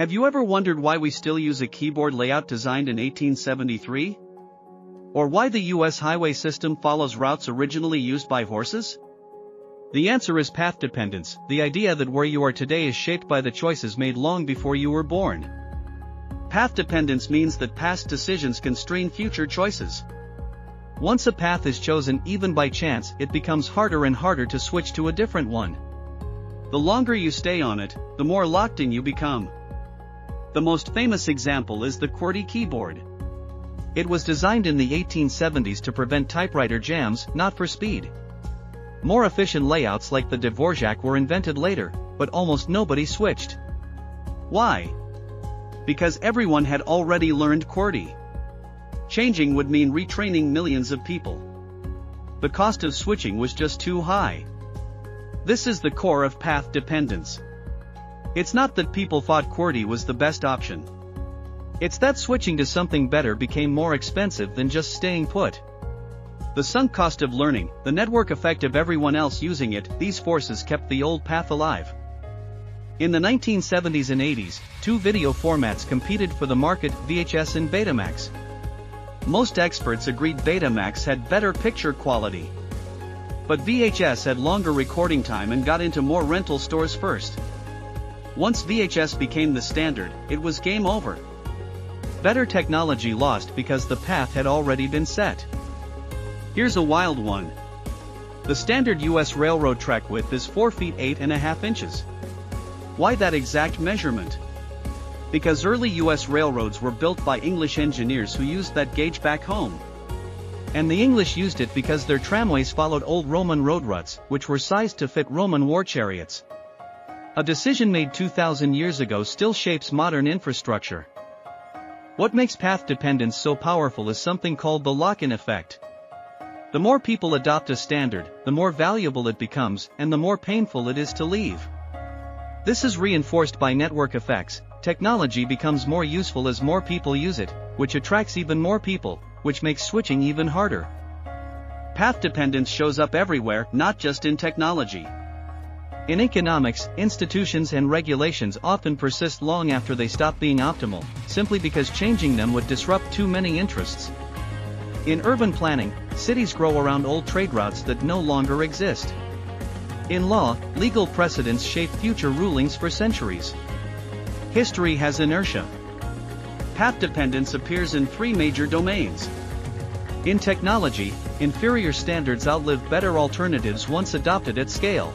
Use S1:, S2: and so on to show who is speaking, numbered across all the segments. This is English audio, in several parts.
S1: Have you ever wondered why we still use a keyboard layout designed in 1873? Or why the US highway system follows routes originally used by horses? The answer is path dependence, the idea that where you are today is shaped by the choices made long before you were born. Path dependence means that past decisions constrain future choices. Once a path is chosen even by chance, it becomes harder and harder to switch to a different one. The longer you stay on it, the more locked in you become. The most famous example is the QWERTY keyboard. It was designed in the 1870s to prevent typewriter jams, not for speed. More efficient layouts like the Dvorak were invented later, but almost nobody switched. Why? Because everyone had already learned QWERTY. Changing would mean retraining millions of people. The cost of switching was just too high. This is the core of path dependence. It's not that people thought QWERTY was the best option. It's that switching to something better became more expensive than just staying put. The sunk cost of learning, the network effect of everyone else using it, these forces kept the old path alive. In the 1970s and 80s, two video formats competed for the market, VHS and Betamax. Most experts agreed Betamax had better picture quality. But VHS had longer recording time and got into more rental stores first. Once VHS became the standard, it was game over. Better technology lost because the path had already been set. Here's a wild one. The standard US railroad track width is 4 feet 8.5 inches. Why that exact measurement? Because early US railroads were built by English engineers who used that gauge back home. And the English used it because their tramways followed old Roman road ruts, which were sized to fit Roman war chariots. A decision made 2,000 years ago still shapes modern infrastructure. What makes path dependence so powerful is something called the lock-in effect. The more people adopt a standard, the more valuable it becomes, and the more painful it is to leave. This is reinforced by network effects. Technology becomes more useful as more people use it, which attracts even more people, which makes switching even harder. Path dependence shows up everywhere, not just in technology. In economics, institutions and regulations often persist long after they stop being optimal, simply because changing them would disrupt too many interests. In urban planning, cities grow around old trade routes that no longer exist. In law, legal precedents shape future rulings for centuries. History has inertia. Path dependence appears in three major domains. In technology, inferior standards outlive better alternatives once adopted at scale.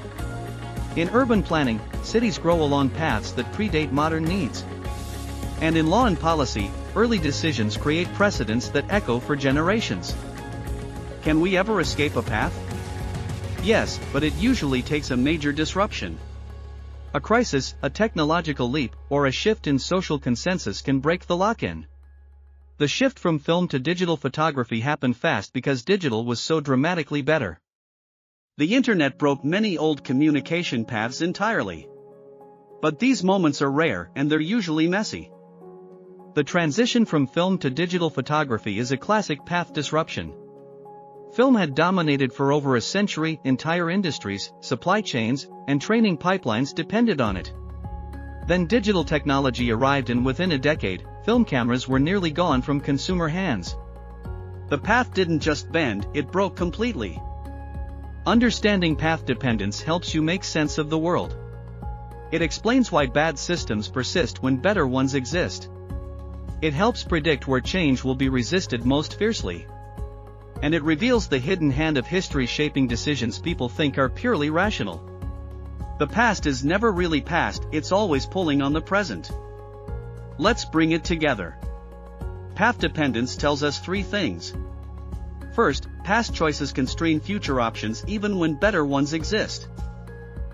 S1: In urban planning, cities grow along paths that predate modern needs. And in law and policy, early decisions create precedents that echo for generations. Can we ever escape a path? Yes, but it usually takes a major disruption. A crisis, a technological leap, or a shift in social consensus can break the lock-in. The shift from film to digital photography happened fast because digital was so dramatically better. The internet broke many old communication paths entirely. But these moments are rare and they're usually messy. The transition from film to digital photography is a classic path disruption. Film had dominated for over a century, entire industries, supply chains, and training pipelines depended on it. Then digital technology arrived and within a decade, film cameras were nearly gone from consumer hands. The path didn't just bend, it broke completely. Understanding path dependence helps you make sense of the world. It explains why bad systems persist when better ones exist. It helps predict where change will be resisted most fiercely. And it reveals the hidden hand of history shaping decisions people think are purely rational. The past is never really past, it's always pulling on the present. Let's bring it together. Path dependence tells us three things. First, past choices constrain future options even when better ones exist.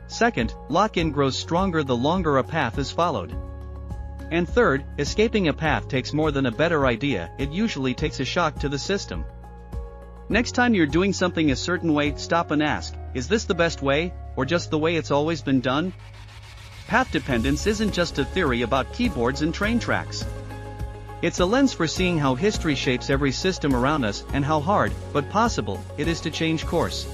S1: Second, lock-in grows stronger the longer a path is followed. And third, escaping a path takes more than a better idea, it usually takes a shock to the system. Next time you're doing something a certain way, stop and ask, is this the best way, or just the way it's always been done? Path dependence isn't just a theory about keyboards and train tracks. It's a lens for seeing how history shapes every system around us and how hard, but possible, it is to change course.